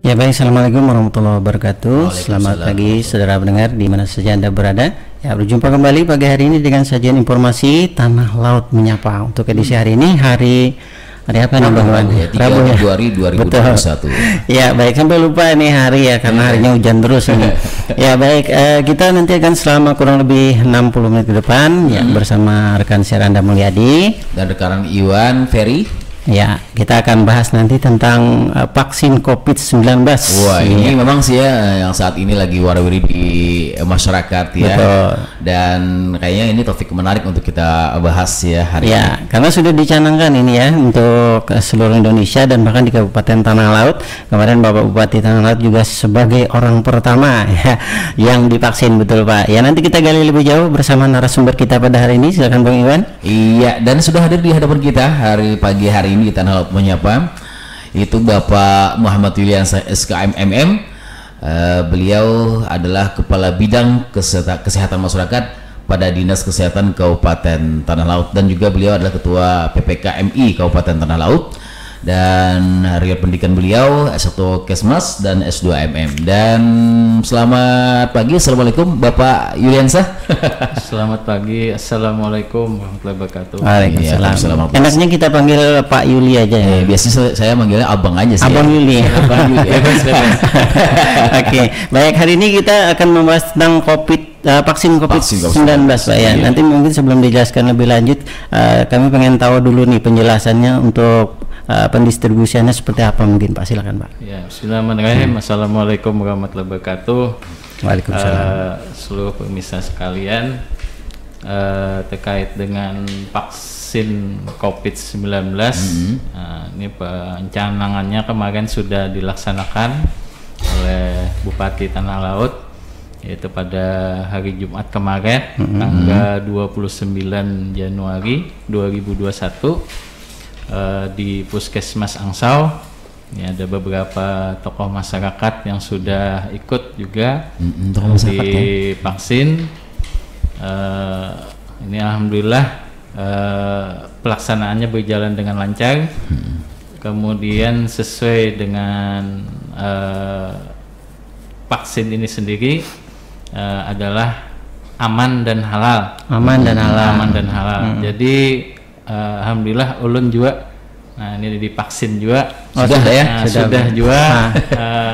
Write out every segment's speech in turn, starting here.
Ya baik, Assalamualaikum warahmatullahi wabarakatuh. Selamat pagi saudara pendengar di mana saja Anda berada. Ya, berjumpa kembali pagi hari ini dengan sajian informasi Tanah Laut Menyapa. Untuk edisi hari ini hari apa nih Bang Wan? Rabu ya, Februari 2021. Ya baik, sampai lupa nih hari ya karena harinya hujan terus ini. Ya baik, kita nanti akan selama kurang lebih 60 menit ke depan ya bersama rekan siar Anda Mulyadi dan rekan Iwan Ferry. Ya, kita akan bahas nanti tentang vaksin COVID-19. Wah, ini memang sih ya yang saat ini lagi warawiri di masyarakat ya. Betul. Dan kayaknya ini topik menarik untuk kita bahas ya hari ini. Ya, karena sudah dicanangkan ini ya untuk seluruh Indonesia dan bahkan di Kabupaten Tanah Laut. Kemarin Bapak Bupati Tanah Laut juga sebagai orang pertama ya yang divaksin, betul Pak. Ya, nanti kita gali lebih jauh bersama narasumber kita pada hari ini. Silakan Bang Iwan. Iya, dan sudah hadir di hadapan kita pagi hari ini di Tanah Laut Menyapa itu Bapak Muhammad Yuliansyah SKMMM. Beliau adalah Kepala Bidang Kesehatan Masyarakat pada Dinas Kesehatan Kabupaten Tanah Laut dan juga beliau adalah Ketua PPKMI Kabupaten Tanah Laut, dan riwayat pendidikan beliau S1 Kesmas dan S2 MM. Dan selamat pagi, Assalamualaikum Bapak Yuliansyah. Selamat pagi, Assalamualaikum warahmatullahi wabarakatuh. Waalaikumsalam. Enaknya kita panggil Pak Yuli aja ya. Biasanya saya manggilnya Abang aja sih. Abang Yuli. Abang Yuli. Oke, baik, hari ini kita akan membahas tentang vaksin COVID-19 Pak ya. Nanti mungkin sebelum dijelaskan lebih lanjut, kami pengen tahu dulu nih penjelasannya untuk pendistribusiannya seperti apa mungkin Pak, silakan Pak. Ya, bismillahirrahmanirrahim. Assalamualaikum warahmatullahi wabarakatuh. Waalaikumsalam. Seluruh pemirsa sekalian, terkait dengan vaksin COVID-19, ini pencanangannya kemarin sudah dilaksanakan oleh Bupati Tanah Laut, yaitu pada hari Jumat kemarin, tanggal 29 Januari 2021. Di Puskesmas Angsau ya, ada beberapa tokoh masyarakat yang sudah ikut juga divaksin. Ini alhamdulillah pelaksanaannya berjalan dengan lancar, kemudian sesuai dengan vaksin ini sendiri adalah aman dan halal. Jadi alhamdulillah ulun juga, nah ini divaksin juga, sudah ya, sudah juga.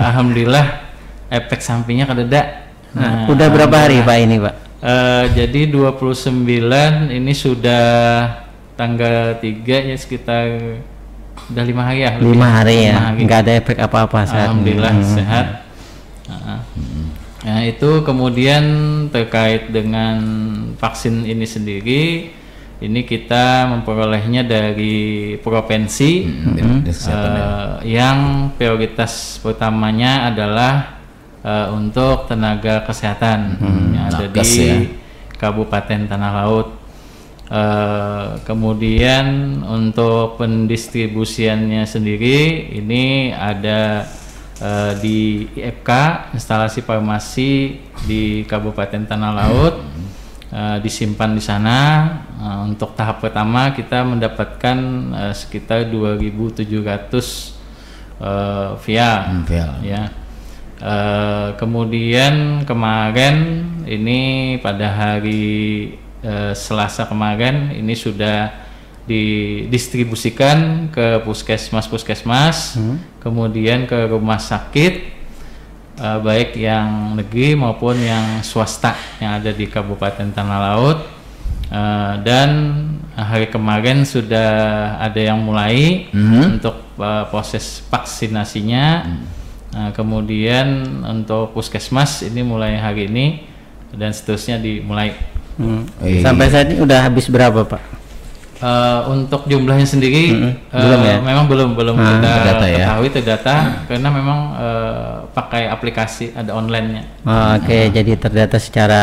Alhamdulillah efek sampingnya kadeda. Nah, udah berapa hari Pak ini Pak? Jadi 29 ini sudah tanggal 3 ya, sekitar udah 5 hari ya. 5 hari ya, nggak ada efek apa-apa. Alhamdulillah sehat. Nah itu kemudian terkait dengan vaksin ini sendiri, ini kita memperolehnya dari provinsi, yang prioritas pertamanya adalah untuk tenaga kesehatan yang ada di Kabupaten Tanah Laut. Kemudian untuk pendistribusiannya sendiri ini ada di IFK, instalasi farmasi di Kabupaten Tanah Laut. Disimpan di sana. Untuk tahap pertama kita mendapatkan sekitar 2.700 vial ya. Kemudian kemarin ini pada hari Selasa kemarin ini sudah didistribusikan ke puskesmas, kemudian ke rumah sakit, baik yang negeri maupun yang swasta yang ada di Kabupaten Tanah Laut. Dan hari kemarin sudah ada yang mulai untuk proses vaksinasinya. Kemudian untuk puskesmas ini mulai hari ini dan seterusnya dimulai. Sampai saat ini udah habis berapa Pak? Untuk jumlahnya sendiri belum ya? Memang belum terdata ya? ketahui terdata karena memang pakai aplikasi, ada online-nya. Oke, jadi terdata secara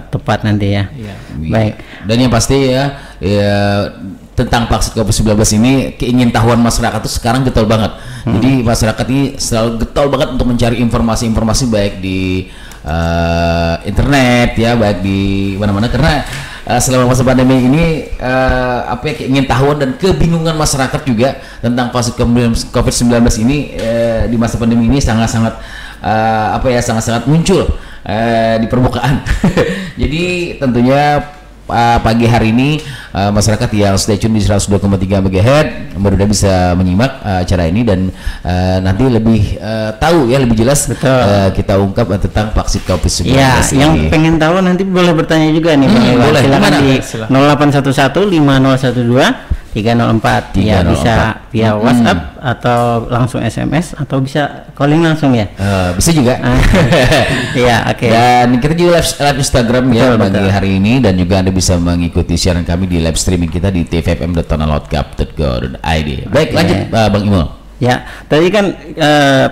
tepat nanti ya. Iya. Baik. Dan yang pasti ya tentang vaksin COVID-19 ini keingintahuan masyarakat itu sekarang getol banget. Jadi masyarakat ini selalu getol banget untuk mencari informasi-informasi baik di internet ya, baik di mana-mana, karena selama masa pandemi ini apa ya, keingintahuan dan kebingungan masyarakat juga tentang COVID-19 ini di masa pandemi ini sangat-sangat apa ya, sangat-sangat muncul di permukaan. Jadi tentunya pagi hari ini masyarakat yang stay tune di 102,3 MHz mudah-mudahan bisa menyimak acara ini dan nanti lebih tahu ya, lebih jelas kita ungkap tentang vaksin COVID-19 ya, ini. Yang pengen tahu nanti boleh bertanya juga nih Bang Iwan. Boleh, silakan gimana? di 0811 5012 304 ya, bisa via WhatsApp atau langsung SMS atau bisa calling langsung ya. Bisa juga. Iya, oke. Dan kita juga live Instagram ya pagi hari ini, dan juga Anda bisa mengikuti siaran kami di live streaming kita di tvfm.tonalotgap.go.id. Baik, lanjut Bang Imul. Ya, tadi kan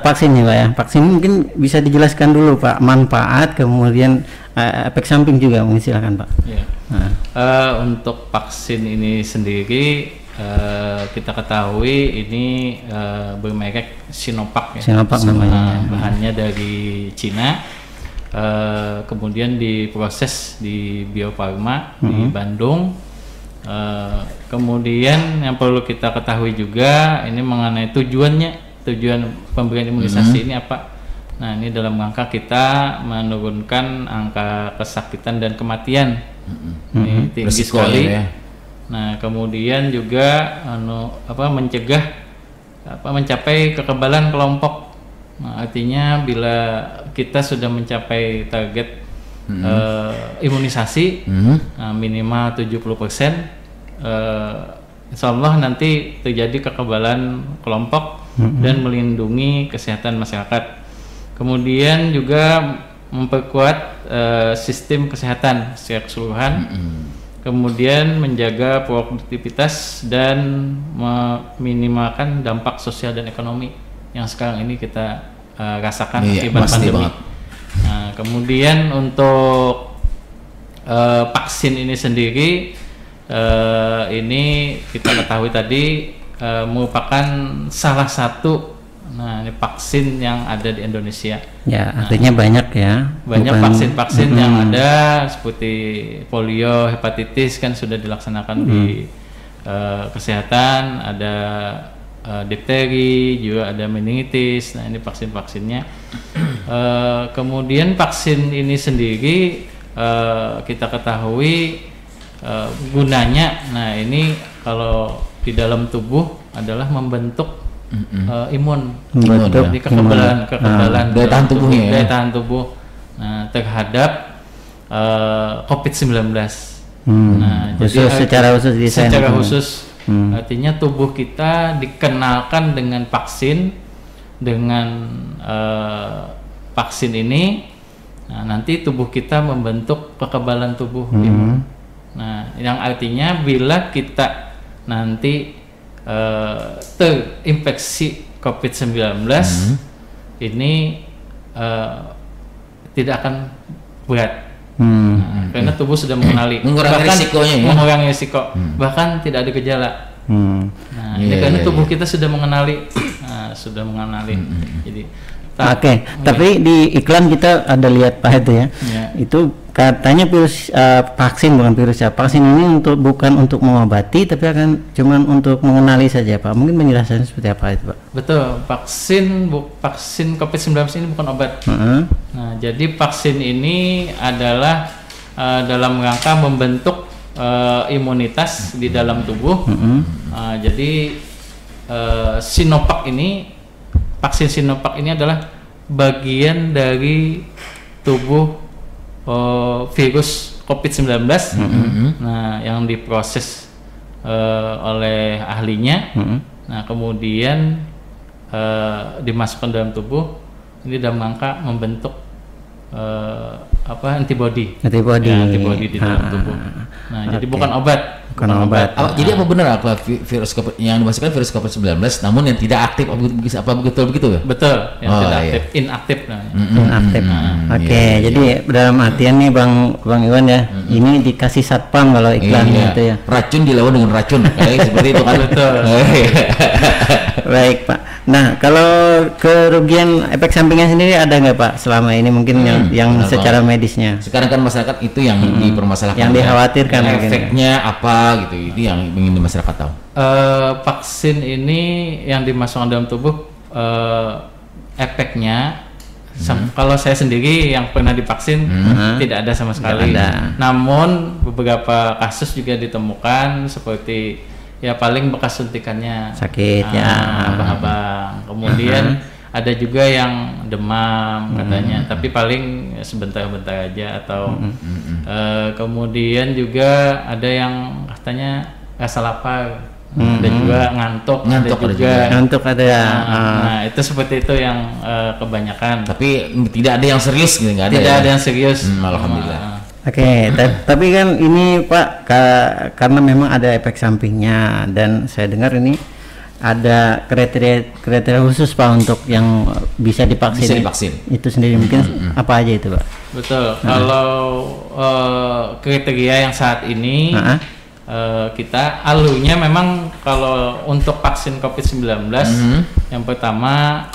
vaksinnya Pak ya. Vaksin mungkin bisa dijelaskan dulu Pak, manfaat kemudian efek samping juga, mungkin silakan Pak. Ya. Untuk vaksin ini sendiri kita ketahui ini bermerek Sinovac ya. Sinovac namanya. Bahannya dari Cina, kemudian diproses di Bio Farma di Bandung. Kemudian yang perlu kita ketahui juga ini mengenai tujuan pemberian imunisasi ini apa. Nah, ini dalam rangka kita menurunkan angka kesakitan dan kematian. Ini tinggi sekali. Ya. Nah, kemudian juga mencegah mencapai kekebalan kelompok. Nah, artinya bila kita sudah mencapai target imunisasi minimal 70%, insya Allah nanti terjadi kekebalan kelompok dan melindungi kesehatan masyarakat. Kemudian juga memperkuat sistem kesehatan secara keseluruhan, kemudian menjaga produktivitas dan meminimalkan dampak sosial dan ekonomi yang sekarang ini kita rasakan akibat pandemi. Nah, kemudian untuk vaksin ini sendiri ini kita ketahui tadi merupakan salah satu ini vaksin yang ada di Indonesia. Ya, artinya banyak ya. Banyak vaksin-vaksin yang ada seperti polio, hepatitis kan sudah dilaksanakan di kesehatan, ada difteri, juga ada meningitis. Nah, ini vaksin-vaksinnya. Kemudian vaksin ini sendiri kita ketahui gunanya. Nah, ini kalau di dalam tubuh adalah membentuk imun, jadi kekebalan daya tahan tubuhnya, daya tahan tubuh terhadap COVID-19. Nah, jadi secara khusus artinya tubuh kita dikenalkan dengan vaksin, vaksin ini, nanti tubuh kita membentuk kekebalan tubuh imun. Nah, yang artinya bila kita nanti terinfeksi COVID-19 ini tidak akan berat, karena tubuh sudah mengurangi risiko, bahkan tidak ada gejala. Nah, ini karena tubuh kita sudah mengenali, jadi tapi di iklan kita ada lihat Pak itu ya. Itu katanya virus vaksin, bukan virus ya. Vaksin ini bukan untuk mengobati, tapi akan cuman untuk mengenali saja Pak. Mungkin penjelasannya seperti apa itu Pak? Betul, vaksin COVID-19 ini bukan obat. Nah, jadi vaksin ini adalah dalam rangka membentuk imunitas di dalam tubuh. Jadi vaksin Sinovac ini adalah bagian dari tubuh virus COVID-19, nah yang diproses oleh ahlinya, nah kemudian dimasukkan dalam tubuh ini dalam rangka membentuk antibody di dalam tubuh. Nah, jadi bukan obat. bukan obat. Jadi apa benar kalau virus COVID yang dimasukkan virus COVID-19 namun yang tidak aktif apa betul begitu ya? Betul, yang tidak aktif, inaktif namanya. Inaktif. Oke, jadi dalam artian nih Bang Iwan ya, ini dikasih satpam kalau iklannya itu ya. Racun dilawan dengan racun, kayak seperti itu kan. Betul. Baik Pak. Nah, kalau kerugian efek sampingnya sendiri ada nggak Pak selama ini mungkin yang secara medisnya? Sekarang kan masyarakat itu yang dipermasalahkan, yang dikhawatirkan efeknya apa gitu, itu yang ingin masyarakat tahu. Vaksin ini yang dimasukkan dalam tubuh efeknya kalau saya sendiri yang pernah divaksin tidak ada sama sekali. Namun beberapa kasus juga ditemukan seperti ya paling bekas suntikannya sakit abang-abang. Kemudian ada juga yang demam katanya, tapi paling sebentar-bentar aja atau kemudian juga ada yang katanya rasa lapar, ada juga ngantuk ada. Nah, itu seperti itu yang kebanyakan. Tapi tidak ada yang serius gitu, nggak ada. Tidak ada yang serius. Alhamdulillah. Oke, tapi kan ini Pak karena memang ada efek sampingnya dan saya dengar ini ada kriteria khusus Pak untuk yang bisa divaksin. Itu sendiri mungkin apa aja itu Pak? Betul. Kalau kriteria yang saat ini kita alurnya memang kalau untuk vaksin COVID-19 yang pertama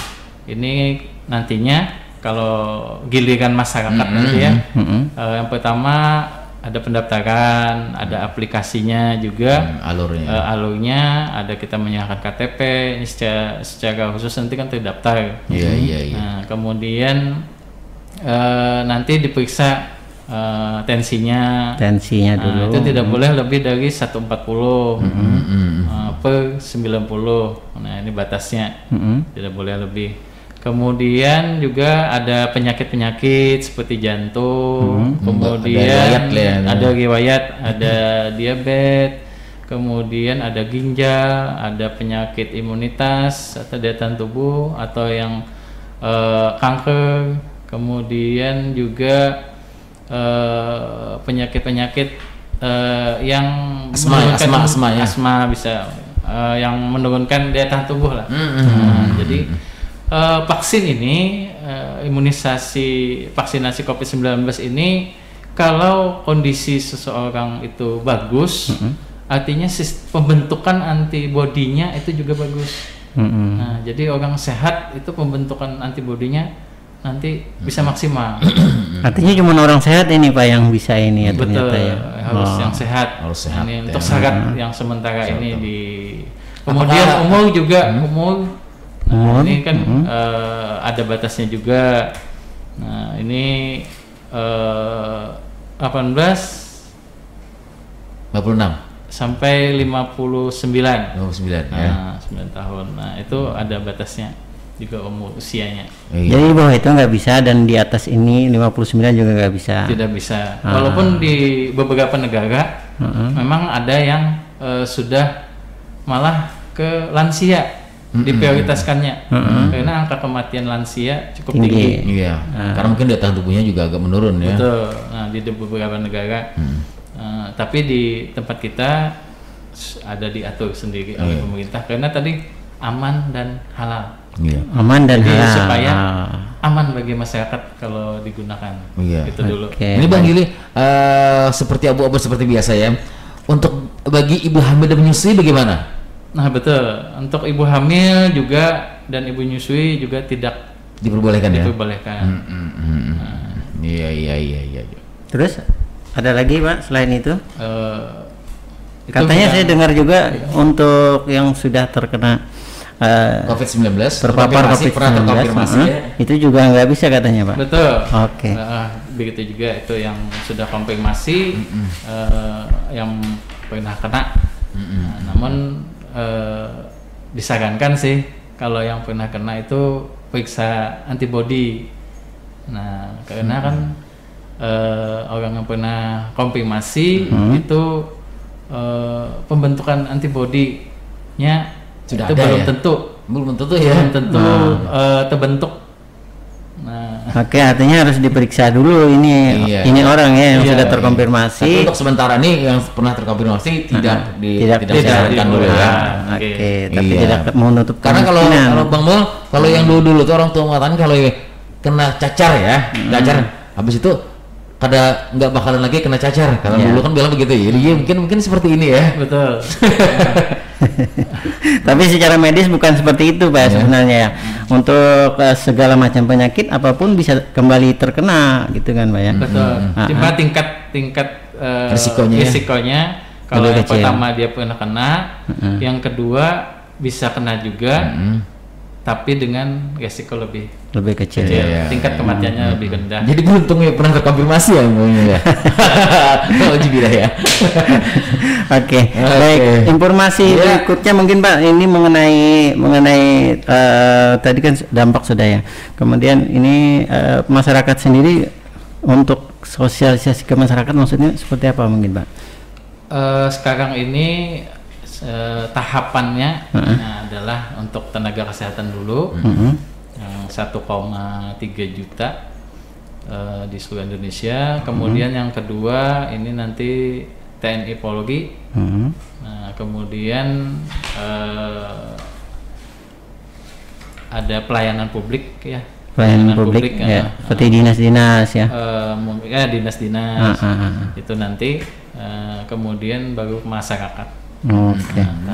ini nantinya kalau giliran masyarakat nanti ya, yang pertama ada pendaftaran, ada aplikasinya juga, alurnya ada kita menyerahkan KTP, ini secara khusus nanti kan terdaftar. Nah, kemudian nanti diperiksa tensinya dulu. Itu tidak boleh lebih dari 140 per 90. Nah, ini batasnya, tidak boleh lebih. Kemudian juga ada penyakit-penyakit seperti jantung, kemudian ada riwayat, ada diabetes, kemudian ada ginjal, ada penyakit imunitas atau daya tahan tubuh atau yang kanker, kemudian juga penyakit-penyakit yang asma bisa yang menurunkan daya tahan tubuh lah. Jadi vaksin ini, vaksinasi COVID-19 ini kalau kondisi seseorang itu bagus, artinya pembentukan antibodinya itu juga bagus. Nah, jadi orang sehat itu pembentukan antibodinya nanti bisa maksimal. Artinya cuma orang sehat ini Pak yang bisa ini ya? Betul, ternyata ya. harus yang sehat. Ini untuk syarat yang sementara ini di. Apakah, Kemudian umur juga Nah, ini kan ada batasnya juga. Nah, ini 18 sampai 59. 59 ya. 9 tahun. Nah, itu ada batasnya juga umur usianya. Jadi bawah itu nggak bisa dan di atas ini 59 juga nggak bisa. Tidak bisa. Walaupun di beberapa negara memang ada yang sudah malah ke lansia. Diprioritaskannya karena angka kematian lansia cukup tinggi. Iya. Karena mungkin daya tahan tubuhnya juga agak menurun ya. Betul. Nah, di beberapa negara. Tapi di tempat kita ada diatur sendiri oleh pemerintah karena tadi aman dan halal. Aman dan halal. Supaya aman bagi masyarakat kalau digunakan. Itu dulu. Ini Bang Gili, seperti abu-abu seperti biasa ya. Untuk bagi ibu hamil dan menyusui bagaimana? Nah, betul. Untuk ibu hamil juga dan ibu nyusui juga tidak diperbolehkan ya. Iya. Terus ada lagi Pak selain itu? Katanya saya dengar juga untuk yang sudah terkena COVID-19, terpapar COVID-19 itu juga nggak bisa katanya Pak. Betul. Oke. Begitu juga itu yang sudah konfirmasi yang pernah kena. Namun disarankan sih kalau yang pernah kena itu periksa antibodi. Nah, karena kan orang yang pernah konfirmasi itu pembentukan antibodinya sudah itu belum tentu ya. Belum tentu terbentuk. Nah, Oke, artinya harus diperiksa dulu ini orang ya yang sudah terkonfirmasi. Tapi untuk sementara nih yang pernah terkonfirmasi tidak disarankan dulu ya. Oke, tapi tidak menutup karena kalau Bang Mul, kalau yang dulu tuh orang tua mengatakan kalau kena cacar ya, cacar habis itu kada nggak bakalan lagi kena cacar. Kalau dulu kan bilang begitu ya. Jadi mungkin seperti ini ya. Betul. Tapi secara medis bukan seperti itu Pak sebenarnya ya. Untuk segala macam penyakit apapun bisa kembali terkena gitu kan Pak ya. Betul. Cuma tingkat risikonya kalau yang pertama dia pernah kena, yang kedua bisa kena juga. Tapi dengan resiko lebih kecil. Tingkat kematiannya lebih rendah. Jadi beruntung ya pernah terkonfirmasi ya ya. Alhamdulillah ya. Oke. Baik, informasi berikutnya mungkin Pak ini mengenai tadi kan dampak sudah ya. Kemudian ini masyarakat sendiri untuk sosialisasi ke masyarakat maksudnya seperti apa mungkin Pak? Sekarang ini tahapannya adalah untuk tenaga kesehatan dulu yang 1,3 juta di seluruh Indonesia. Kemudian yang kedua ini nanti TNI Polri. Nah, kemudian ada pelayanan publik ya. Pelayanan publik ya, seperti dinas-dinas ya. Dinas-dinas itu nanti kemudian baru masyarakat.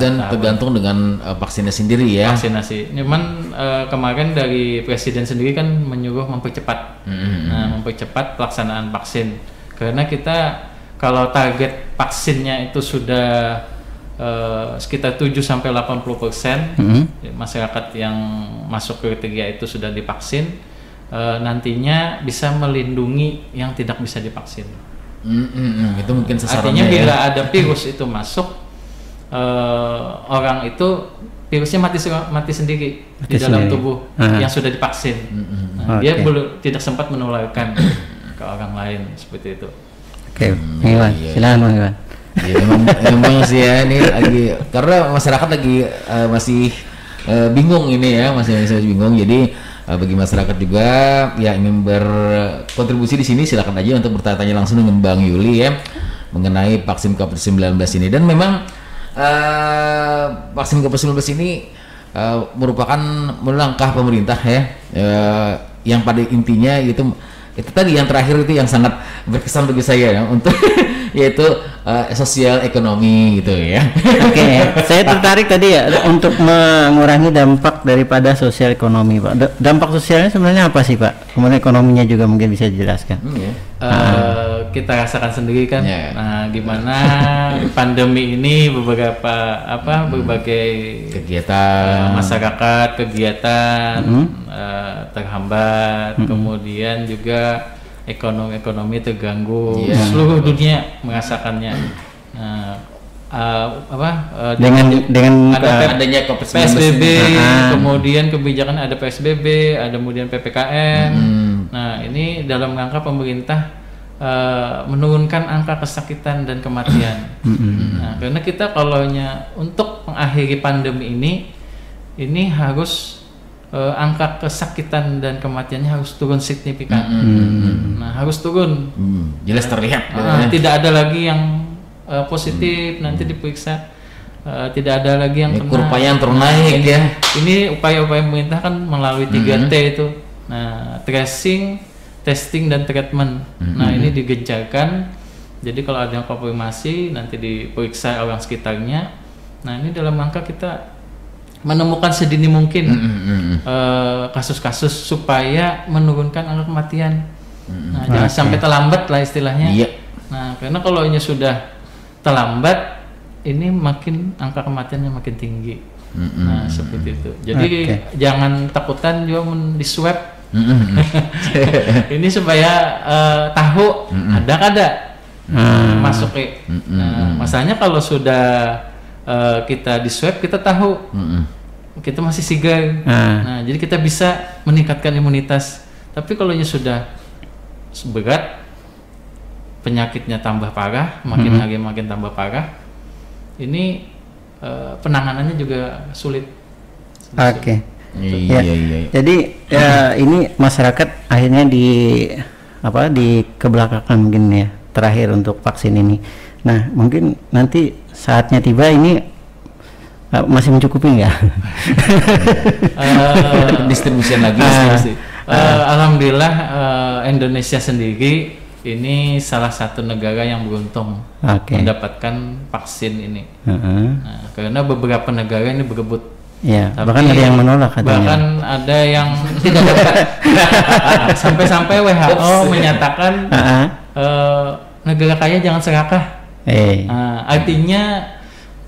Dan tergantung dengan vaksinnya sendiri ya. Vaksinasi. Cuman kemarin dari Presiden sendiri kan menyuruh mempercepat, mempercepat pelaksanaan vaksin. Karena kita kalau target vaksinnya itu sudah sekitar 7-80% masyarakat yang masuk kriteria itu sudah divaksin, nantinya bisa melindungi yang tidak bisa divaksin. Itu mungkin sasarannya. Artinya bila ada virus itu masuk, orang itu virusnya mati sendiri di dalam tubuh yang sudah divaksin. Dia tidak sempat menularkan ke orang lain seperti itu. Oke, Iwan, silakan Bang Iwan. Ya, memang sih ya ini lagi karena masyarakat lagi masih bingung ini ya, masih bingung. Jadi bagi masyarakat juga ya ingin berkontribusi di sini silakan aja untuk bertanya langsung dengan Bang Yuli ya mengenai vaksin COVID-19 ini. Dan memang vaksin COVID-19 ini merupakan langkah pemerintah ya yang pada intinya itu tadi yang terakhir itu yang sangat berkesan bagi saya ya untuk yaitu sosial ekonomi gitu ya. Oke, saya tertarik tadi ya untuk mengurangi dampak daripada sosial ekonomi Pak. Dampak sosialnya sebenarnya apa sih Pak? Kemudian ekonominya juga mungkin bisa dijelaskan. Kita rasakan sendiri kan, gimana pandemi ini berbagai kegiatan masyarakat kegiatan terhambat, kemudian juga ekonomi terganggu, seluruh dunia merasakannya. Dengan adanya PSBB, kemudian kebijakan ada PSBB, ada kemudian PPKM. Nah, ini dalam rangka pemerintah menurunkan angka kesakitan dan kematian. Nah, karena kita untuk mengakhiri pandemi ini harus angka kesakitan dan kematiannya harus turun signifikan. Nah, harus turun. Jelas terlihat. Tidak ada lagi yang positif, nanti diperiksa tidak ada lagi yang kena. Kurva yang ternaik ya. Ini upaya-upaya pemerintah kan melalui 3T itu. Nah, tracing, testing dan treatment. Nah, ini digencarkan. Jadi kalau ada yang konfirmasi nanti diperiksa orang sekitarnya. Nah, ini dalam rangka kita menemukan sedini mungkin kasus-kasus supaya menurunkan angka kematian. Nah, jangan sampai terlambat lah istilahnya. Nah, karena kalau ini sudah terlambat, ini makin angka kematiannya makin tinggi. Nah, seperti itu. Jadi jangan takutan juga di swab. Ini supaya tahu ada kada masuk masalahnya kalau sudah kita di swab kita tahu kita masih sigap. Nah, jadi kita bisa meningkatkan imunitas. Tapi kalau ini sudah berat, penyakitnya tambah parah, makin hari makin tambah parah, ini penanganannya juga sulit. Iya, Ya. iya. Jadi ya, ini masyarakat akhirnya di kebelakang mungkin ya terakhir untuk vaksin ini. Nah mungkin nanti saatnya tiba ini masih mencukupi nggak? Distribusian lagi. Alhamdulillah Indonesia sendiri ini salah satu negara yang beruntung mendapatkan vaksin ini. Nah, karena beberapa negara ini berebut. Ya, Tapi bahkan ada yang menolak katanya. Bahkan ada yang tidak dapat. Sampai-sampai WHO menyatakan negara kaya jangan serakah. Artinya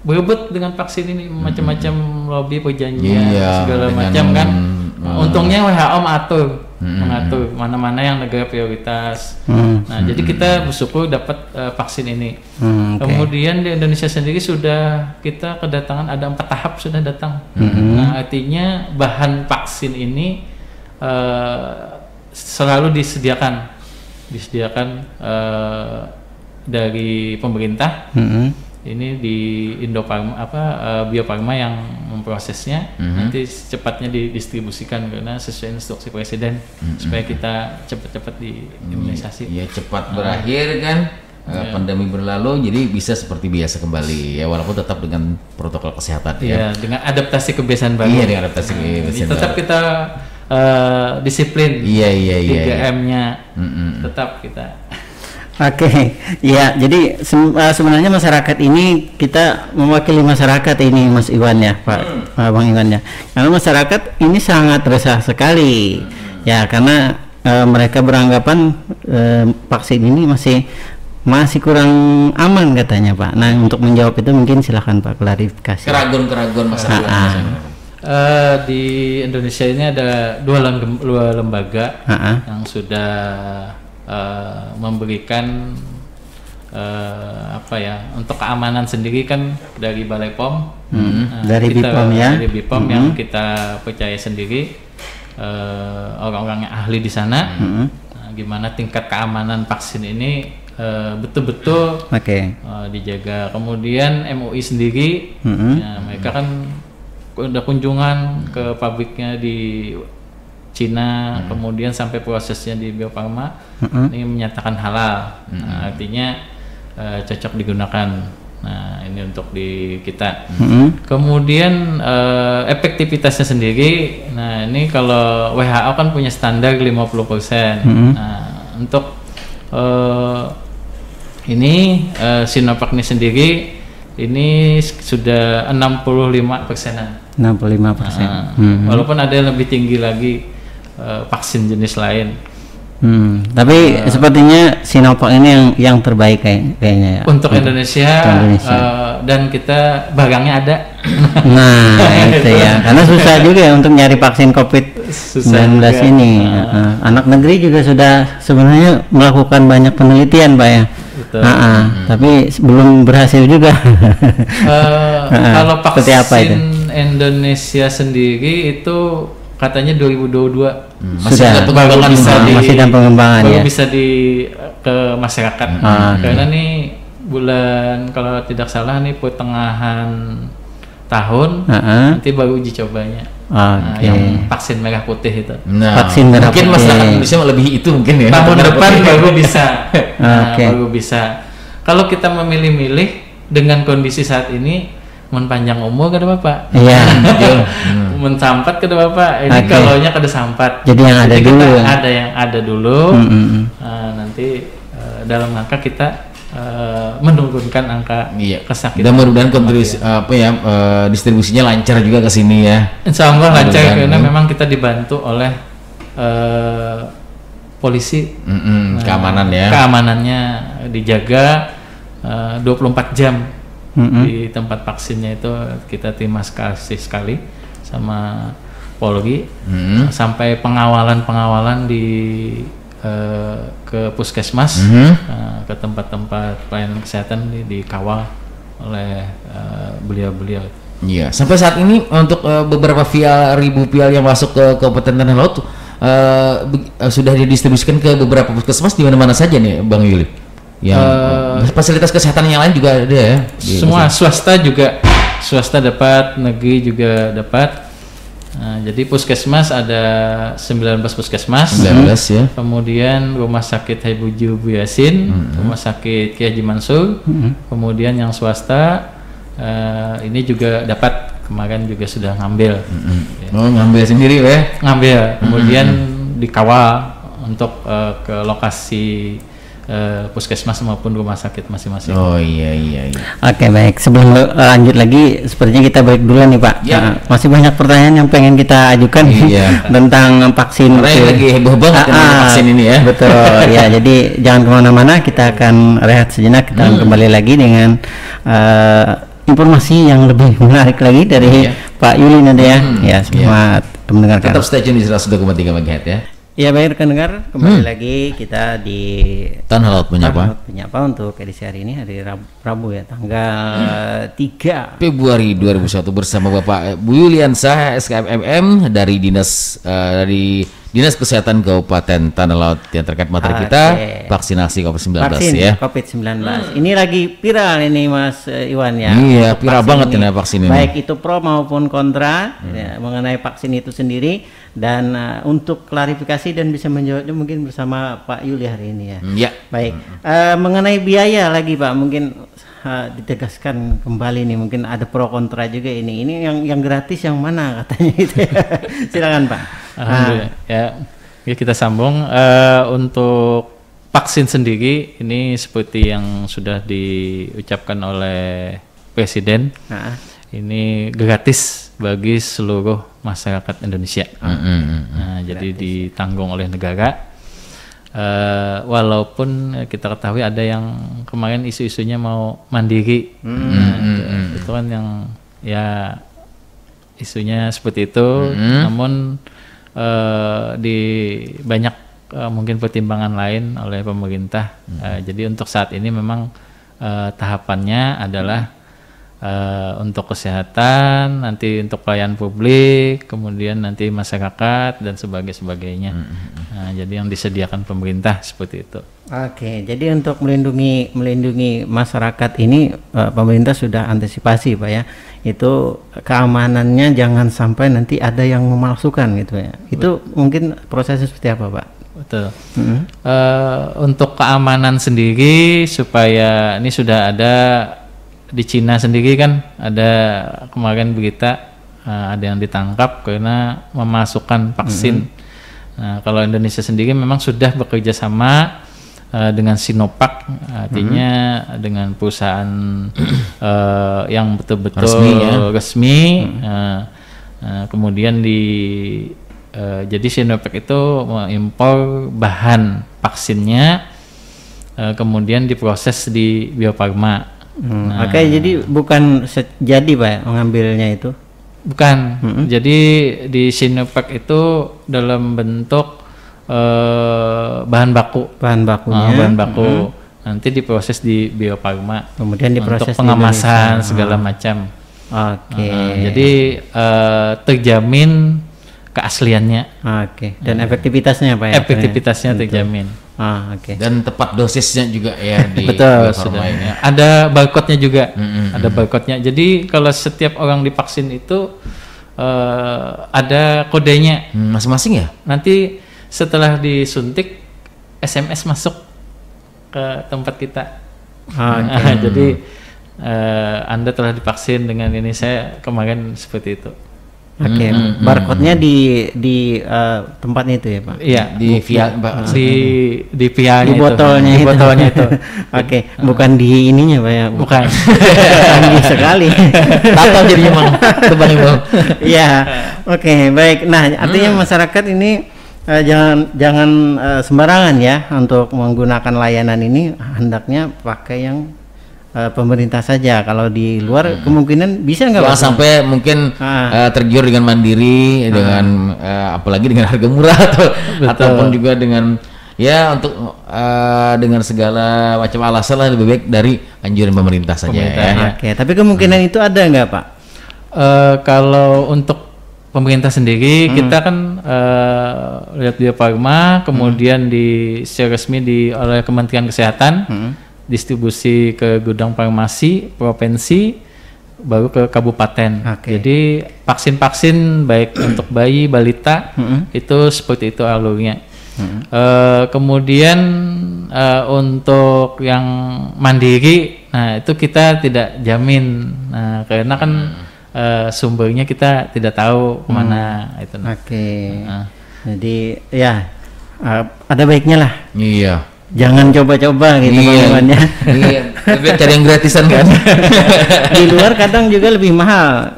berebut dengan vaksin ini, macam-macam lobby perjanjian segala macam kan. Untungnya WHO mengatur mana-mana yang negara prioritas. Nah, jadi kita bersyukur dapat vaksin ini. Kemudian di Indonesia sendiri sudah kita kedatangan ada 4 tahap sudah datang. Nah, artinya bahan vaksin ini selalu disediakan dari pemerintah. Ini di Indofarma Bio Farma yang memprosesnya, nanti cepatnya didistribusikan karena sesuai instruksi presiden supaya kita cepat-cepat diimunisasi. Ya cepat berakhir kan pandemi berlalu, jadi bisa seperti biasa kembali ya, walaupun tetap dengan protokol kesehatan ya. Dengan adaptasi kebiasaan baru. Iya, dengan adaptasi kebiasaan tetap baru. kita disiplin. Iya. 3M-nya tetap kita. Oke, ya jadi sebenarnya masyarakat ini kita mewakili masyarakat ini Mas Iwan ya, Pak Bang Iwan ya. Karena masyarakat ini sangat resah sekali, ya karena mereka beranggapan vaksin ini masih kurang aman katanya Pak. Nah untuk menjawab itu mungkin silakan Pak klarifikasi. Keraguan masyarakat. Di Indonesia ini ada dua lembaga yang sudah memberikan untuk keamanan sendiri kan dari Balai POM, dari BPOM ya, dari BPOM yang kita percaya sendiri, orang-orang yang ahli di sana. Gimana tingkat keamanan vaksin ini betul-betul dijaga. Kemudian MUI sendiri, ya, mereka kan udah kunjungan ke pabriknya di Cina, kemudian sampai prosesnya di Bio Farma ini menyatakan halal. Nah, artinya cocok digunakan. Nah, ini untuk di kita. Kemudian efektivitasnya sendiri. Nah, ini kalau WHO kan punya standar 50%. Nah, untuk ini Sinovac ini sendiri ini sudah 65%-an. 65%. Walaupun ada yang lebih tinggi lagi vaksin jenis lain. Tapi sepertinya Sinovac ini yang terbaik kayaknya ya. Untuk Indonesia. Dan kita barangnya ada. Nah itu ya, karena susah juga ya untuk nyari vaksin COVID-19 ini. Anak negeri juga sudah sebenarnya melakukan banyak penelitian Pak ya. Tapi belum berhasil juga. Kalau vaksin Indonesia sendiri itu katanya 2022 sudah masih dalam pengembangan ya. Bisa ke masyarakat. Karena nih bulan kalau tidak salah nih pertengahan tahun nanti baru uji cobanya. Yang vaksin merah putih itu. Vaksin merah mungkin putih. masyarakat Indonesia lebih itu mungkin ya. Tahun depan baru bisa. Baru bisa. Kalau kita memilih-milih dengan kondisi saat ini, panjang umur kada Bapak. Iya. Mensampat kada Bapak. Ini kalaunya kada sampat. Jadi yang ada dulu. Ada yang ada dulu. Nanti dalam rangka kita menurunkan angka kesakitan. Dan mudah-mudahan distribusinya lancar juga ke sini ya. Insya Allah lancar karena memang kita dibantu oleh polisi. Keamanan ya. Keamanannya dijaga 24 jam. Di tempat vaksinnya itu kita terima kasih sekali sama Polri. Sampai pengawalan ke puskesmas, ke tempat-tempat pelayanan kesehatan dikawal oleh beliau-beliau. Iya, sampai saat ini untuk beberapa ribu vial yang masuk ke Kabupaten Tanah Laut sudah didistribusikan ke beberapa puskesmas di mana-mana saja nih Bang Yuli. Yang fasilitas kesehatan yang lain juga ada ya. Semua swasta dapat, negeri juga dapat. Jadi puskesmas ada 19 puskesmas. 19 ya. Kemudian rumah sakit Haibuju Bu Yasin, rumah sakit Ki Haji Mansur. Kemudian yang swasta ini juga dapat, kemarin juga sudah ngambil. Ya. Oh, ngambil sendiri ya? Ngambil. Kemudian dikawal untuk ke lokasi puskesmas maupun rumah sakit masing-masing. Oh iya. Oke, baik. Sebelum lanjut lagi, sepertinya kita break dulu nih Pak. Ya. Masih banyak pertanyaan yang pengen kita ajukan tentang vaksin. Karena lagi heboh banget vaksin ini ya. Betul. Ya, jadi jangan kemana-mana. Kita akan rehat sejenak. Kita akan kembali lagi dengan informasi yang lebih menarik lagi dari Pak Yuli nanti ya. Ya, selamat mendengarkan. Tetap stay tune di 102,3 MHz ya. Ya, baik rekan dengar, kembali lagi kita di Tanah Laut Menyapa untuk edisi hari ini, hari Rabu ya, tanggal 3 Februari 2001 bersama Bapak Bu Yuliansah SKMMM dari Dinas Kesehatan Kabupaten Tanah Laut yang terkait materi kita vaksinasi COVID-19 ya. COVID-19. Ini lagi viral ini Mas Iwan ya. Iya, viral banget ini vaksin ini. Baik itu pro maupun kontra ya, mengenai vaksin itu sendiri. Dan untuk klarifikasi dan bisa menjawabnya mungkin bersama Pak Yuli hari ini ya. Ya. Baik. Mengenai biaya lagi Pak, mungkin ditegaskan kembali nih, mungkin ada pro kontra juga ini. Ini yang gratis yang mana katanya itu ya. Silakan Pak. Alhamdulillah. Ya kita sambung. Untuk vaksin sendiri ini seperti yang sudah diucapkan oleh Presiden. Ini gratis bagi seluruh masyarakat Indonesia. Jadi ditanggung oleh negara. Walaupun kita ketahui ada yang kemarin isu-isunya mau mandiri, itu kan yang ya isunya seperti itu. Namun di banyak mungkin pertimbangan lain oleh pemerintah. Jadi untuk saat ini memang tahapannya adalah untuk kesehatan, nanti untuk pelayanan publik, kemudian nanti masyarakat dan sebagainya. Jadi yang disediakan pemerintah seperti itu. Oke, jadi untuk melindungi masyarakat ini pemerintah sudah antisipasi Pak ya. Itu keamanannya jangan sampai nanti ada yang memalsukan gitu ya. Itu mungkin prosesnya seperti apa Pak? Betul. Untuk keamanan sendiri supaya ini sudah ada di Cina sendiri kan ada kemarin berita ada yang ditangkap karena memasukkan vaksin. Nah, kalau Indonesia sendiri memang sudah bekerja sama dengan Sinovac, artinya dengan perusahaan yang betul-betul resmi. Kemudian jadi Sinovac itu mengimpor bahan vaksinnya, kemudian diproses di Bio Farma. Oke, jadi bukan jadi Pak mengambilnya itu? Bukan. Jadi di Sinovac itu dalam bentuk bahan baku. Bahan bakunya. Bahan baku. Nanti diproses di Bio Farma. Kemudian diproses untuk pengemasan segala macam. Oke. Jadi terjamin keasliannya. Oke. Dan efektivitasnya Pak ya? Efektivitasnya terjamin. Oke. Dan tepat dosisnya juga ya di betul, sudah. Ada barcode-nya juga. Ada barcode-nya. Jadi kalau setiap orang divaksin itu ada kodenya masing-masing ya. Nanti setelah disuntik SMS masuk ke tempat kita. Jadi Anda telah divaksin dengan ini. Saya kemarin seperti itu. Oke, barcode-nya di tempatnya itu ya Pak? Iya, di via di via-nya di botolnya itu. Di botolnya itu. Oke, bukan di ininya Pak ya? Bukan. Canggih sekali. Tato jadinya Bang. Tebang Bang. Iya. Oke, baik. Nah, artinya masyarakat ini jangan sembarangan ya untuk menggunakan layanan ini, hendaknya pakai yang pemerintah saja. Kalau di luar kemungkinan bisa nggak Pak? Sampai mungkin tergiur dengan mandiri, dengan apalagi dengan harga murah ataupun juga dengan ya untuk dengan segala macam alasan lah, lebih baik dari anjuran pemerintah saja. Oke, tapi kemungkinan itu ada nggak Pak? Kalau untuk pemerintah sendiri kita kan lihat Bio Farma, kemudian secara resmi oleh Kementerian Kesehatan, distribusi ke gudang farmasi provinsi, baru ke kabupaten. Oke. Jadi vaksin-vaksin baik untuk bayi, balita itu seperti itu alurnya. Kemudian untuk yang mandiri, nah itu kita tidak jamin, nah karena kan sumbernya kita tidak tahu kemana itu. Oke. Jadi ya ada baiknya lah. Iya. Jangan coba-coba gitu pengumumannya. Iya. Lebih cari yang gratisan kan. Di luar kadang juga lebih mahal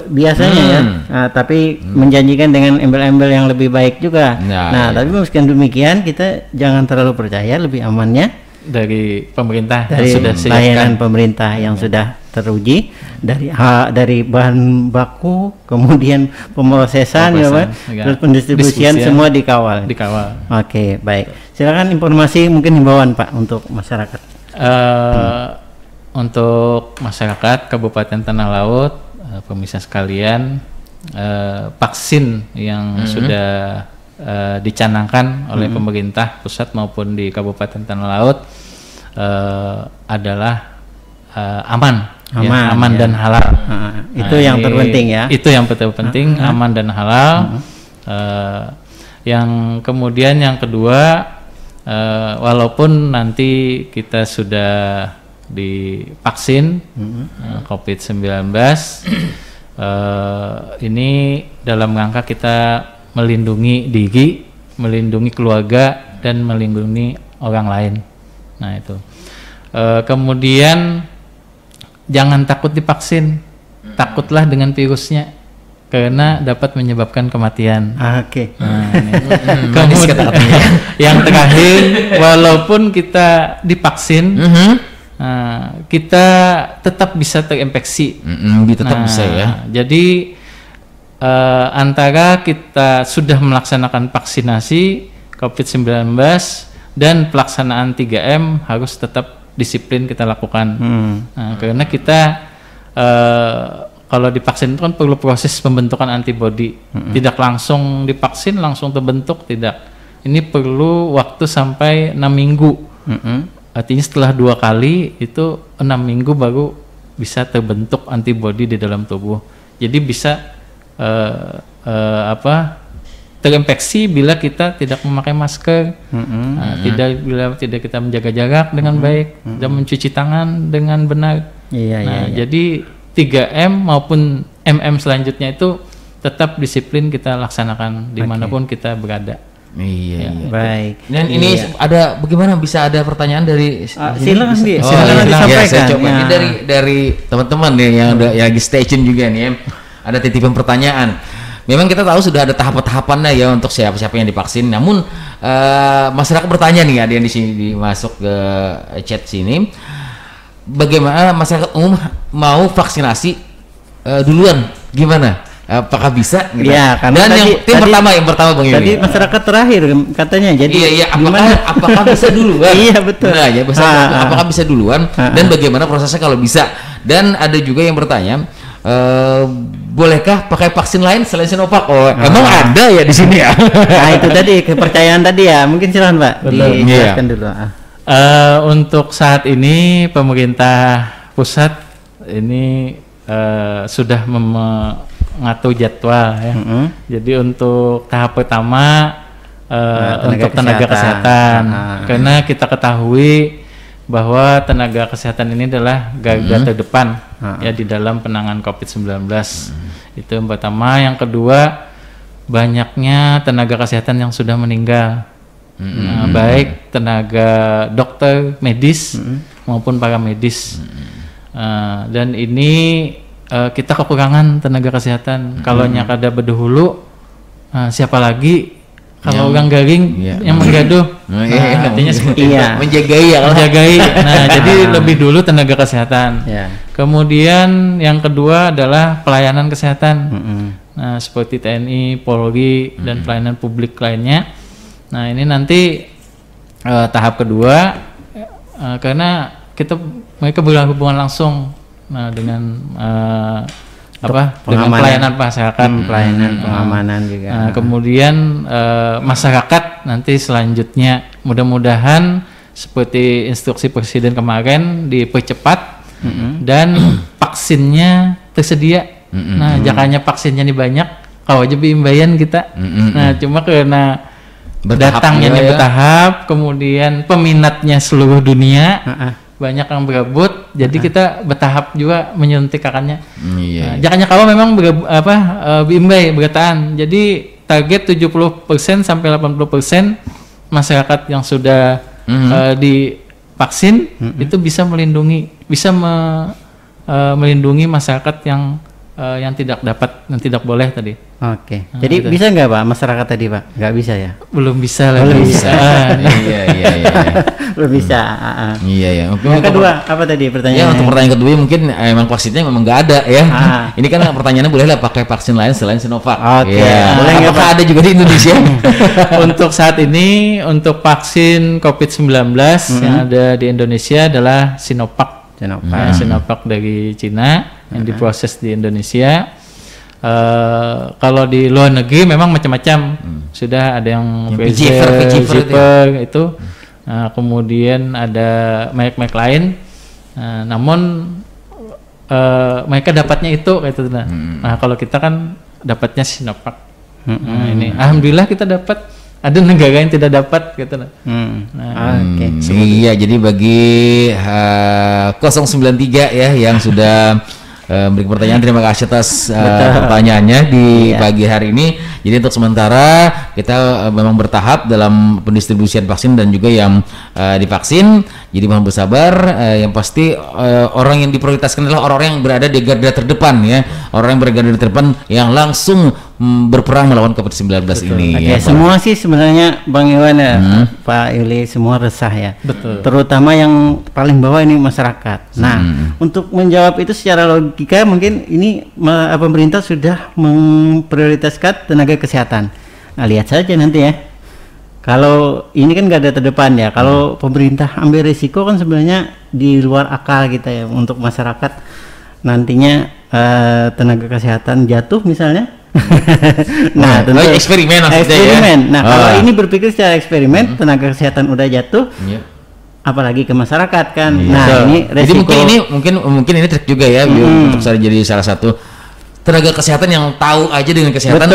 biasanya ya. Nah, tapi menjanjikan dengan embel-embel yang lebih baik juga. Nah, tapi meskipun demikian kita jangan terlalu percaya, lebih amannya dari pemerintah dari yang sudah layanan pemerintah yang sudah teruji dari bahan baku, kemudian pemrosesan ya Pak, terus pendistribusian semua dikawal. Oke, baik. Silakan informasi mungkin himbauan Pak untuk masyarakat. Untuk masyarakat Kabupaten Tanah Laut, pemirsa sekalian, vaksin yang sudah dicanangkan oleh pemerintah pusat maupun di Kabupaten Tanah Laut adalah aman dan halal. Itu yang terpenting ya. Itu yang terpenting, aman dan halal. Yang kemudian yang kedua, walaupun nanti kita sudah divaksin COVID-19, ini dalam rangka kita melindungi diri, melindungi keluarga, dan melindungi orang lain. Nah itu. Kemudian jangan takut divaksin, takutlah dengan virusnya, karena dapat menyebabkan kematian. Oke. Nah, kemudian yang terakhir, walaupun kita divaksin, kita tetap bisa terinfeksi. Tetap bisa ya. Jadi antara kita sudah melaksanakan vaksinasi COVID-19 dan pelaksanaan 3M harus tetap disiplin kita lakukan. Nah, karena kita kalau divaksin itu kan perlu proses pembentukan antibodi. Tidak langsung divaksin langsung terbentuk, tidak. Ini perlu waktu sampai 6 minggu. Artinya setelah 2 kali itu 6 minggu baru bisa terbentuk antibodi di dalam tubuh. Jadi bisa terinfeksi bila kita tidak memakai masker, bila tidak kita menjaga jarak dengan baik dan mencuci tangan dengan benar. Jadi 3M maupun MM selanjutnya itu tetap disiplin kita laksanakan dimanapun kita berada. Baik. Dan ini ada bagaimana bisa ada pertanyaan dari silakan silakan disampaikan. Saya coba. Ini dari teman-teman nih yang lagi stay tune juga nih. Ada titipan pertanyaan. Memang kita tahu sudah ada tahapan-tahapannya ya untuk siapa-siapa yang divaksin. Namun masyarakat bertanya nih, ada yang di sini masuk ke chat sini. Bagaimana masyarakat umum mau vaksinasi duluan? Gimana? Apakah bisa? Gitu? Ya, karena dan yang pertama Bang Yuli. Tadi masyarakat terakhir katanya. Jadi apakah bisa duluan? Iya betul. Nah, ya, apakah bisa duluan? Dan bagaimana prosesnya kalau bisa? Dan ada juga yang bertanya, bolehkah pakai vaksin lain selain Sinovac? Emang ada ya di sini ya? Nah itu tadi kepercayaan tadi ya. Mungkin silakan Pak dijelaskan dulu. Untuk saat ini pemerintah pusat ini sudah mengatur jadwal ya. Jadi untuk tahap pertama untuk tenaga kesehatan. Karena kita ketahui bahwa tenaga kesehatan ini adalah garda terdepan ya di dalam penanganan COVID-19. Itu yang pertama. Yang kedua, banyaknya tenaga kesehatan yang sudah meninggal. Baik tenaga dokter medis maupun paramedis. Dan ini kita kekurangan tenaga kesehatan. Kalau nyakada berdahulu, siapa lagi? Kalau orang garing yang menggaduh, artinya seperti itu. Menjagai. Nah, jadi lebih dulu tenaga kesehatan. Kemudian yang kedua adalah pelayanan kesehatan. Nah, seperti TNI, Polri, dan pelayanan publik lainnya. Nah, ini nanti tahap kedua, karena mereka berhubungan langsung dengan dengan pelayanan masyarakat, pelayanan pengamanan juga. Kemudian masyarakat nanti selanjutnya mudah-mudahan seperti instruksi presiden kemarin dipercepat dan vaksinnya tersedia. Nah, jakanya vaksinnya ini banyak, kau aja biimbayan kita. Nah, cuma karena datangnya bertahap, kemudian peminatnya seluruh dunia, banyak yang berebut, jadi kita bertahap juga menyuntikannya. Jakanya kalau memang biimbay bertahan, jadi target 70% sampai 80% masyarakat yang sudah divaksin itu bisa melindungi masyarakat yang tidak boleh tadi. Oke. Jadi bisa nggak Pak masyarakat tadi Pak? Nggak bisa ya? Belum bisa lah. Belum bisa. Iya. Belum bisa. Iya. Yang kedua apa tadi pertanyaannya? Ya untuk pertanyaan kedua mungkin emang vaksinnya memang nggak ada ya. Ini kan pertanyaannya boleh lah pakai vaksin lain selain Sinovac. Oke. Ya. Boleh nggak Apakah ada juga di Indonesia? Untuk saat ini untuk vaksin COVID-19 yang ada di Indonesia adalah Sinovac. Sinovac dari Cina yang diproses di Indonesia. Kalau di luar negeri memang macam-macam. Sudah ada yang Pfizer itu. Kemudian ada merek-merek lain. Namun mereka dapatnya itu kayak itu. Nah, kalau kita kan dapatnya Sinovac. Ini alhamdulillah kita dapat. Ada negara yang tidak dapat gitu. Iya, jadi bagi 093 ya yang sudah beri pertanyaan, terima kasih atas pertanyaannya di pagi hari ini. Jadi untuk sementara kita memang bertahap dalam pendistribusian vaksin dan juga yang divaksin. Jadi mohon bersabar. Yang pasti orang yang diprioritaskan adalah orang-orang yang berada di garda terdepan ya. Orang yang berada di terdepan yang langsung berperang melawan COVID-19 ini. Oke, semua sih sebenarnya Bang Iwan ya, Pak Yuli, semua resah ya. Betul. Terutama yang paling bawah ini masyarakat. Nah, untuk menjawab itu secara logika mungkin ini pemerintah sudah memprioritaskan tenaga kesehatan. Nah, lihat saja nanti ya. Kalau ini kan nggak ada terdepan ya. Kalau pemerintah ambil risiko kan sebenarnya di luar akal kita ya untuk masyarakat nantinya tenaga kesehatan jatuh misalnya. Nah, tentu eksperimen. Nah, kalau ini berpikir secara eksperimen, tenaga kesehatan udah jatuh, apalagi ke masyarakat kan. Nah, ini resiko. Jadi mungkin ini trik juga ya, untuk jadi salah satu tenaga kesehatan yang tahu aja dengan kesehatan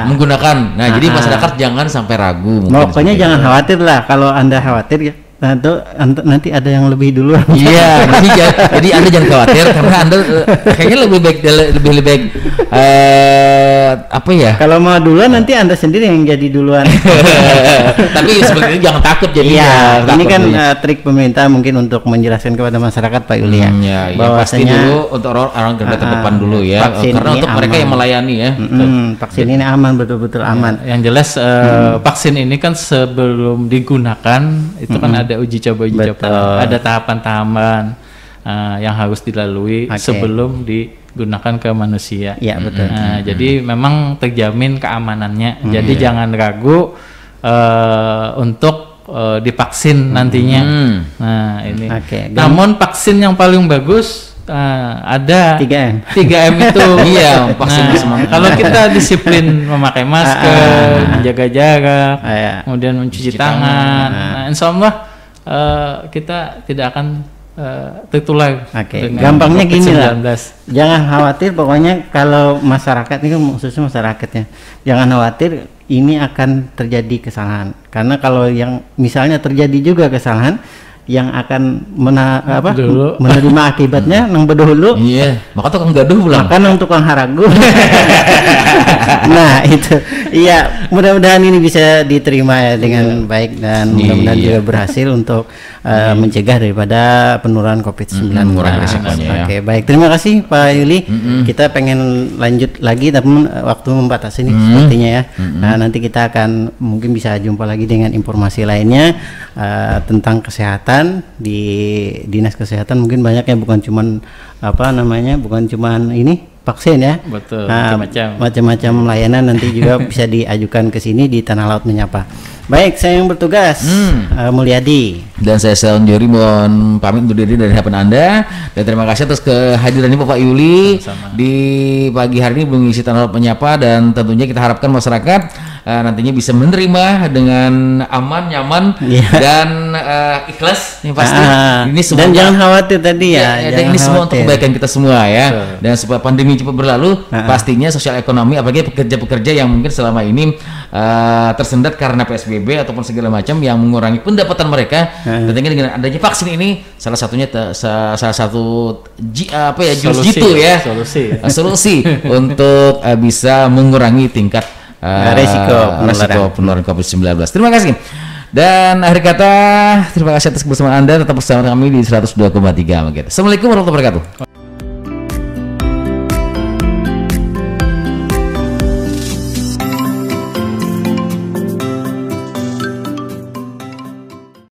menggunakan. Nah, jadi masyarakat jangan sampai ragu. Pokoknya jangan khawatir lah. Kalau Anda khawatir ya. Nanti ada yang lebih duluan. Iya, jadi Anda jangan khawatir karena Anda kayaknya lebih baik apa ya? Kalau mau duluan nanti Anda sendiri yang jadi duluan. Tapi sebenarnya jangan takut jadi. Iya, ini kan trik pemerintah mungkin untuk menjelaskan kepada masyarakat Pak Yuli ya. Pasti dulu untuk orang garda terdepan dulu ya. Karena untuk mereka yang melayani ya. Vaksin ini aman, betul-betul aman. Yang jelas vaksin ini kan sebelum digunakan itu kan ada uji coba, ada tahapan-tahapan yang harus dilalui sebelum digunakan ke manusia. Iya, betul. Jadi memang terjamin keamanannya. Jadi jangan ragu untuk divaksin nantinya. Nah, ini. Namun vaksin yang paling bagus ada 3M itu. Iya, vaksin kalau kita disiplin memakai masker, menjaga jarak, kemudian mencuci tangan, nah, insya Allah kita tidak akan tertular. Gampangnya gini lah, jangan khawatir. Pokoknya kalau masyarakat ini kan khususnya masyarakatnya, jangan khawatir ini akan terjadi kesalahan. Karena kalau yang misalnya terjadi juga kesalahan, yang akan menerima akibatnya nang bedahulu. Iya, maka tukang gaduh pulang. Maka nang tukang haragu. Nah, itu. Iya, mudah-mudahan ini bisa diterima ya dengan baik dan mudah-mudahan juga berhasil untuk mencegah daripada penurunan COVID-19. Oke, baik. Terima kasih Pak Yuli. Kita pengen lanjut lagi tapi waktu membatasi nih sepertinya ya. Nah, nanti kita akan mungkin bisa jumpa lagi dengan informasi lainnya tentang kesehatan di Dinas Kesehatan. Mungkin banyak ya, bukan cuman bukan cuman ini vaksin ya. Betul, macam-macam layanan nanti juga bisa diajukan ke sini di Tanah Laut Menyapa. Baik, saya yang bertugas Mulyadi dan saya Selon Jori mohon pamit undur diri dari hadapan Anda dan terima kasih atas kehadirannya Bapak Yuli di pagi hari ini mengisi Tanah Laut Menyapa, dan tentunya kita harapkan masyarakat nantinya bisa menerima dengan aman, nyaman dan ikhlas yang pasti. Ini semua dan jangan khawatir tadi dan ini semua untuk kebaikan kita semua ya. Dan supaya pandemi cepat berlalu, pastinya sosial ekonomi apalagi pekerja-pekerja yang mungkin selama ini tersendat karena PSBB ataupun segala macam yang mengurangi pendapatan mereka. Tentunya dengan adanya vaksin ini salah satunya salah satu jurus jitu ya, solusi untuk bisa mengurangi tingkat resiko penularan COVID-19. Terima kasih. Dan akhir kata, terima kasih atas kebersamaan Anda. Tetap bersama kami di 102,3. Assalamualaikum warahmatullahi wabarakatuh.